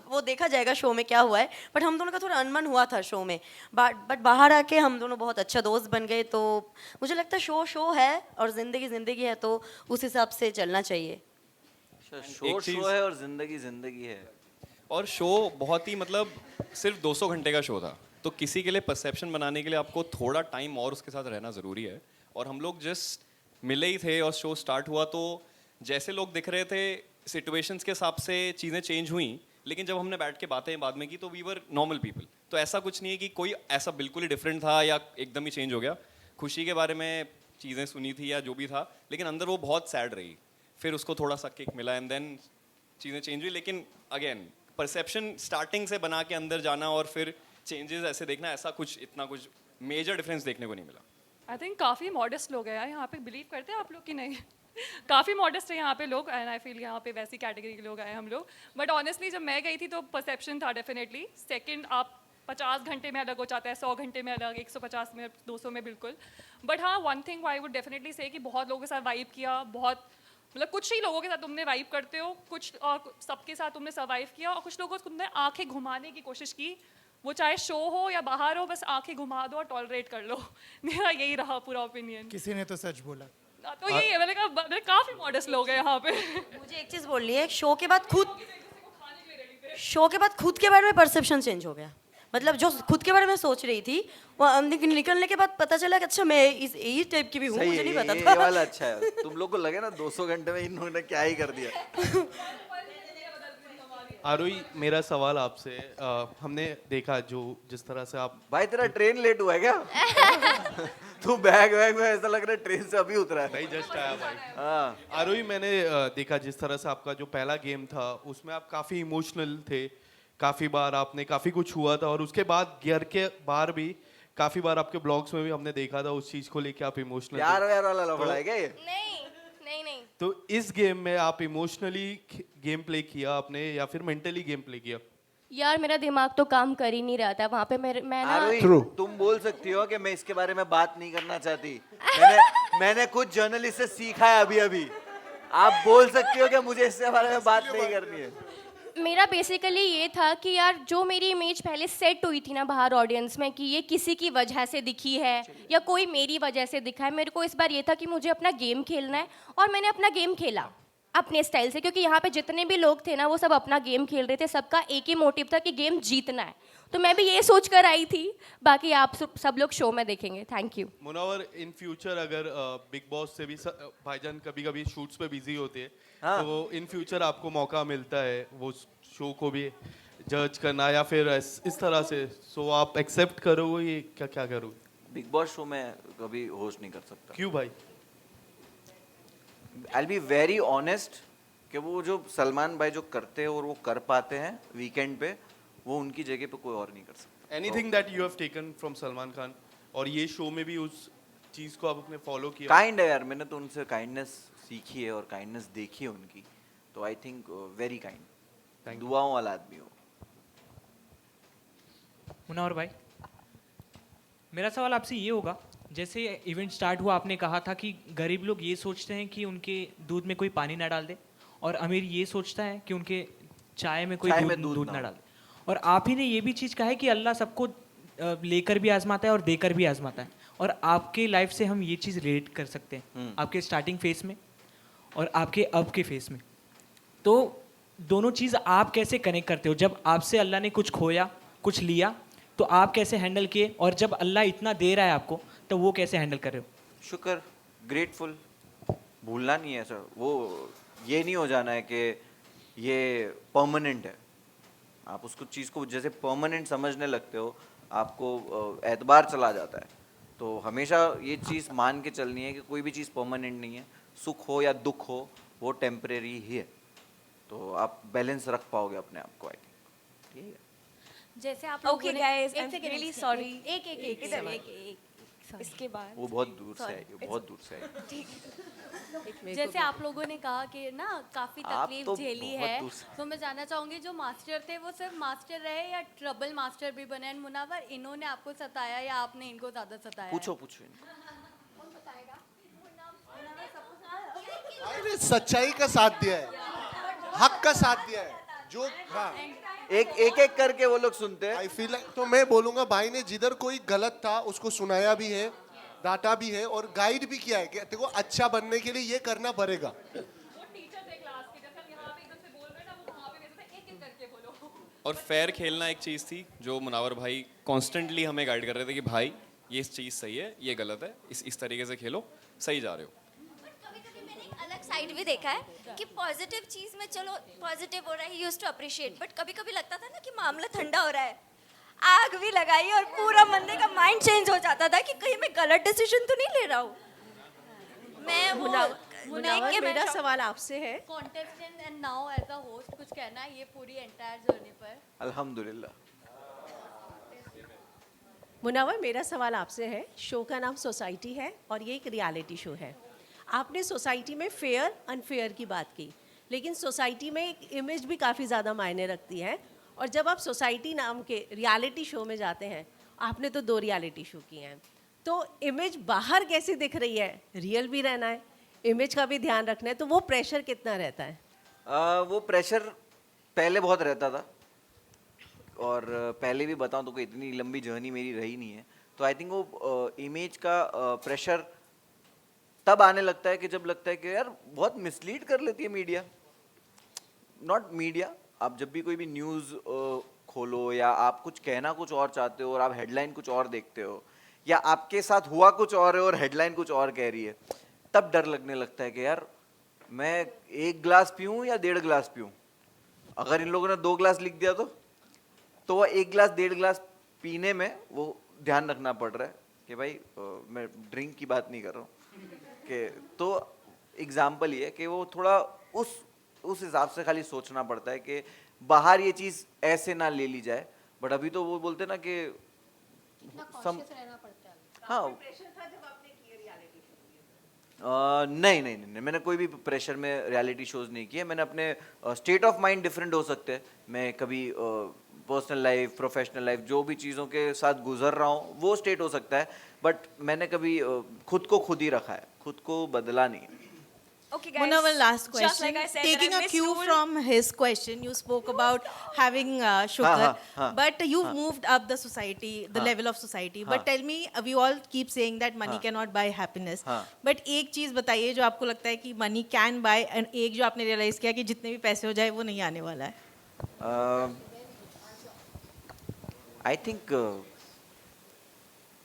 [SPEAKER 9] वो देखा जाएगा शो में क्या हुआ है, बट हम दोनों का थोड़ा अनबन हुआ था शो में, बट बाहर आके हम दोनों बहुत अच्छा दोस्त बन गए। तो मुझे लगता है शो है और ज़िंदगी ज़िंदगी है, तो उस हिसाब से चलना चाहिए।
[SPEAKER 1] शो है और जिंदगी जिंदगी है।
[SPEAKER 8] और शो बहुत ही मतलब सिर्फ 200 घंटे का शो था, तो किसी के लिए परसेप्शन बनाने के लिए आपको थोड़ा टाइम और उसके साथ रहना ज़रूरी है। और हम लोग जस्ट मिले ही थे और शो स्टार्ट हुआ, तो जैसे लोग दिख रहे थे सिचुएशंस के हिसाब से चीज़ें चेंज हुई, लेकिन जब हमने बैठ के बातें बाद में की तो वी वर नॉर्मल पीपल। तो ऐसा कुछ नहीं है कि कोई ऐसा बिल्कुल ही डिफरेंट था या एकदम ही चेंज हो गया। खुशी के बारे में चीज़ें सुनी थी या जो भी था, लेकिन अंदर वो बहुत सैड रही, फिर उसको थोड़ा सा किक मिला एंड देन चीज़ें चेंज हुई। लेकिन अगेन परसेप्शन स्टार्टिंग से बना के अंदर जाना और फिर चेंजेस ऐसे देखना, ऐसा कुछ इतना कुछ मेजर डिफरेंस देखने को नहीं मिला।
[SPEAKER 11] आई थिंक काफ़ी मॉडेस्ट लोग हैं यार यहाँ पे, बिलीव करते हैं आप लोग कि नहीं? काफ़ी मॉडेस्ट है यहाँ पे लोग, एंड आई फील यहाँ पे वैसी कैटेगरी के लोग आए हम लोग। बट ऑनेस्टली जब मैं गई थी तो परसेप्शन था डेफिनेटली। सेकंड आप 50 घंटे में अलग हो जाता है, 100 घंटे में अलग, 150 में, 200 में बिल्कुल। बट हाँ, one thing I would definitely से कि बहुत लोगों के साथ वाइब किया, बहुत मतलब कुछ ही लोगों के साथ तुमने वाइब करते हो, कुछ और सबके साथ तुमने सर्वाइव किया, और कुछ लोगों को तुमने आंखें घुमाने की कोशिश की, वो चाहे शो हो या बाहर हो, बस आंखें घुमा दो और टॉलरेट कर लो। मेरा यही रहा पूरा ओपिनियन।
[SPEAKER 13] किसी ने तो सच बोला।
[SPEAKER 11] तो यही है, मैंने कहा काफ़ी मॉडेस्ट लोग हैं यहाँ पे।
[SPEAKER 9] मुझे एक चीज़ बोलनी है, शो के बाद खुद के बारे में परसेप्शन चेंज हो गया। मतलब जो खुद के बारे में सोच रही थी, वो निकलने के बाद पता चला कि अच्छा मैं इस टाइप की भी हूँ, मुझे नहीं पता था।
[SPEAKER 1] ये वाला अच्छा है। तुम लोग को लगे ना 200 घंटे में इन्होंने क्या ही कर दिया।
[SPEAKER 14] आरोही, मेरा सवाल आपसे, हमने देखा जो जिस तरह से आप,
[SPEAKER 1] भाई तेरा ट्रेन लेट हुआ है क्या? तू बैग में ऐसा लग रहा है ट्रेन से अभी उतरा है।
[SPEAKER 14] नहीं जस्ट आया भाई।
[SPEAKER 1] हाँ
[SPEAKER 14] आरोही, मैंने देखा जिस तरह से आपका जो पहला गेम था उसमें आप काफ़ी इमोशनल थे, काफ़ी बार आपने काफ़ी कुछ हुआ था, और उसके बाद घर के बाहर भी काफ़ी बार आपके ब्लॉग्स में भी हमने देखा था उस चीज़ को लेके आप इमोशनल
[SPEAKER 1] यार वाला लफड़ा है क्या ये?
[SPEAKER 2] नहीं।
[SPEAKER 14] तो इस गेम में आप इमोशनली गेम प्ले किया आपने या फिर मेंटली गेम प्ले किया?
[SPEAKER 10] यार मेरा दिमाग तो काम कर ही नहीं रहा था वहाँ पे। मैं ना
[SPEAKER 1] आरोही, तुम बोल सकती हो कि मैं इसके बारे में बात नहीं करना चाहती। मैंने कुछ जर्नलिस्ट से सीखा है अभी। आप बोल सकती हो कि मुझे इसके बारे में बात नहीं करनी है।
[SPEAKER 10] मेरा बेसिकली ये था कि यार जो मेरी इमेज पहले सेट हुई थी ना बाहर ऑडियंस में कि ये किसी की वजह से दिखी है या कोई मेरी वजह से दिखा है, मेरे को इस बार ये था कि मुझे अपना गेम खेलना है, और मैंने अपना गेम खेला अपने स्टाइल से, क्योंकि यहाँ पे जितने भी लोग थे ना वो सब अपना गेम खेल रहे थे, सबका एक ही मोटिव था कि गेम जीतना है। तो मैं भी ये सोच कर आई थी। बाकी आप सब लोग शो में देखेंगे। Thank you.
[SPEAKER 14] Munawar, in future अगर बिग बॉस से भी भाईजान कभी कभी शूट्स पे बिजी होते हैं,
[SPEAKER 1] हाँ।
[SPEAKER 14] तो इन फ्यूचर आपको मौका मिलता है वो शो को भी जज करना या फिर इस तरह से, सो आप एक्सेप्ट करोगे ये क्या करोगे?
[SPEAKER 1] बिग बॉस शो में कभी होस्ट नहीं कर सकता।
[SPEAKER 14] क्यों भाई?
[SPEAKER 1] I'll be very honest कि वो जो सलमान भाई जो करते हैं और वो कर पाते हैं वीकेंड पे, वो उनकी जगह पे कोई और नहीं कर सकता।
[SPEAKER 14] Anything that you have taken from Salman Khan, और ये शो में भी उस चीज को आपने फॉलो किया?
[SPEAKER 1] काइंड है यार, मैंने तो उनसे काइंडनेस सीखी है और काइंडनेस देखी है उनकी, तो आई थिंक वेरी काइंड, दुआओं वाला आदमी हो।
[SPEAKER 15] मुनव्वर भाई, मेरा सवाल आपसे ये होगा, जैसे इवेंट स्टार्ट हुआ आपने कहा था कि गरीब लोग ये सोचते हैं कि उनके दूध में कोई पानी ना डाल दे, और अमीर ये सोचता है कि उनके चाय में कोई दूध ना डाल दे, और आप ही ने ये भी चीज़ कहा है कि अल्लाह सबको लेकर भी आजमाता है और देकर भी आजमाता है, और आपके लाइफ से हम ये चीज़ रिलेट कर सकते हैं आपके स्टार्टिंग फेस में और आपके अब के फेस में। तो दोनों चीज़ आप कैसे कनेक्ट करते हो? जब आपसे अल्लाह ने कुछ खोया, कुछ लिया, तो आप कैसे हैंडल किए, और जब अल्लाह इतना दे रहा है आपको तो वो कैसे हैंडल कर रहे हो?
[SPEAKER 1] शुक्र, ग्रेटफुल, भूलना नहीं है सर। वो ये नहीं हो जाना है कि ये परमानेंट है। आप उसको चीज़ को जैसे परमानेंट समझने लगते हो, आपको एतबार चला जाता है। तो हमेशा ये चीज़ मान के चलनी है कि कोई भी चीज़ परमानेंट नहीं है। सुख हो या दुख हो, वो टेम्परेरी ही है। तो आप बैलेंस रख पाओगे अपने आप को, आई थिंक। ठीक है,
[SPEAKER 10] जैसे आप
[SPEAKER 5] Okay, guys, I'm really sorry.
[SPEAKER 10] एक इसके बाद
[SPEAKER 1] वो बहुत दूर से आई, बहुत दूर से आई।
[SPEAKER 10] जैसे आप लोगों ने कहा कि ना काफी
[SPEAKER 1] आप
[SPEAKER 10] तकलीफ
[SPEAKER 1] तो
[SPEAKER 10] झेली
[SPEAKER 1] बहुत
[SPEAKER 10] है,
[SPEAKER 1] दूर से-
[SPEAKER 10] तो मैं जानना चाहूंगी जो मास्टर थे वो सिर्फ मास्टर रहे या ट्रबल मास्टर भी बने? एंड मुनावर, इन्होंने आपको सताया या आपने इनको ज्यादा सताया?
[SPEAKER 1] पूछो पूछो इनको।
[SPEAKER 7] भाई ने सच्चाई का साथ दिया है, हक का साथ दिया है। जो हाँ,
[SPEAKER 1] एक करके वो लोग सुनते हैं।
[SPEAKER 7] आई फील तो मैं बोलूंगा भाई ने जिधर कोई गलत था उसको सुनाया भी है, डांटा भी है और गाइड भी किया है कि देखो अच्छा बनने के लिए ये करना पड़ेगा।
[SPEAKER 8] और फेयर खेलना एक चीज़ थी जो मुनावर भाई कॉन्स्टेंटली हमें गाइड कर रहे थे कि भाई ये चीज़ सही है, ये गलत है, इस तरीके से खेलो, सही जा रहे हो।
[SPEAKER 2] अलग साइड भी देखा है कि पॉजिटिव चीज में चलो पॉजिटिव हो रहा है, यूज्ड टू अप्रिशिएट, बट कभी कभी लगता था ना कि मामला ठंडा हो रहा है, आग भी लगाई और पूरा बनने का माइंड चेंज हो जाता था कि कहीं मैं गलत डिसीजन तो नहीं ले रहा हूँ। मैं वो
[SPEAKER 6] मुनावर, मेरा सवाल आपसे है,
[SPEAKER 10] contestant and now as a host कुछ कहना है ये पूरी एंटायर जर्नी पर?
[SPEAKER 1] अल्हम्दुलिल्लाह।
[SPEAKER 6] मुनावर मेरा सवाल आपसे है। शो का नाम सोसाइटी है और ये एक रियलिटी शो है। आपने सोसाइटी में फेयर अनफेयर की बात की, लेकिन सोसाइटी में एक इमेज भी काफ़ी ज़्यादा मायने रखती है। और जब आप सोसाइटी नाम के रियलिटी शो में जाते हैं, आपने तो 2 रियलिटी शो किए हैं, तो इमेज बाहर कैसे दिख रही है? रियल भी रहना है, इमेज का भी ध्यान रखना है, तो वो प्रेशर कितना रहता है?
[SPEAKER 1] वो प्रेशर पहले बहुत रहता था, और पहले भी बताऊं तो कोई इतनी लंबी जर्नी मेरी रही नहीं है। तो आई थिंक वो इमेज का प्रेशर तब आने लगता है कि जब लगता है कि यार बहुत मिसलीड कर लेती है मीडिया। नॉट मीडिया, आप जब भी कोई भी न्यूज़ खोलो या आप कुछ कहना कुछ और चाहते हो और आप हेडलाइन कुछ और देखते हो, या आपके साथ हुआ कुछ और है और हेडलाइन कुछ और कह रही है, तब डर लगने लगता है कि यार मैं 1 गिलास पीऊँ या 1.5 गिलास पीऊँ। अगर इन लोगों ने 2 गिलास लिख दिया तो वो 1 गिलास 1.5 गिलास पीने में वो ध्यान रखना पड़ रहा है कि भाई मैं ड्रिंक की बात नहीं कर रहा हूँ कि, तो एग्जाम्पल ये है कि वो थोड़ा उस हिसाब से खाली सोचना पड़ता है कि बाहर ये चीज़ ऐसे ना ले ली जाए। बट अभी तो वो बोलते ना कि हाँ, नहीं, मैंने कोई भी प्रेशर में रियलिटी शोज नहीं किए। मैंने अपने स्टेट ऑफ माइंड डिफरेंट हो सकते हैं। मैं कभी पर्सनल लाइफ, प्रोफेशनल लाइफ, जो भी चीज़ों के साथ गुजर रहा हूँ वो स्टेट हो सकता है, बट मैंने कभी खुद को खुद ही रखा है, खुद को बदला नहीं है।
[SPEAKER 5] Okay, guys.
[SPEAKER 3] Munavar, last
[SPEAKER 5] Just
[SPEAKER 3] question.
[SPEAKER 5] like I said,
[SPEAKER 3] Taking
[SPEAKER 5] that I
[SPEAKER 3] a
[SPEAKER 5] miss
[SPEAKER 3] cue
[SPEAKER 5] you all.
[SPEAKER 3] from his question, you spoke about having sugar,
[SPEAKER 1] हाँ.
[SPEAKER 3] but you've moved up the society, the level of society. But tell me, we all keep saying that money cannot buy happiness. But एक चीज बताइए जो आपको लगता है कि money can buy, and एक जो आपने realize किया कि जितने भी पैसे हो जाए वो नहीं आने वाला है.
[SPEAKER 1] आई थिंक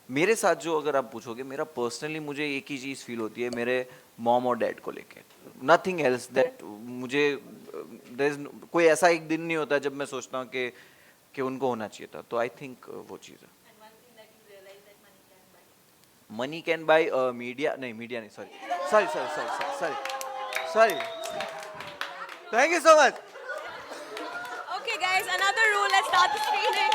[SPEAKER 1] मेरे साथ जो अगर आप पूछोगे, मेरा पर्सनली मुझे एक ही चीज़ फील होती है मेरे मॉम और डैड को लेके, नथिंग एल्स। दैट मुझे कोई ऐसा एक दिन नहीं होता जब मैं सोचता हूँ कि उनको होना चाहिए था। तो आई थिंक वो चीज़ है। मनी कैन बाय मीडिया, नहीं मीडिया नहीं, sorry thank you so much.
[SPEAKER 5] Okay, guys, another rule. Let's start the screening.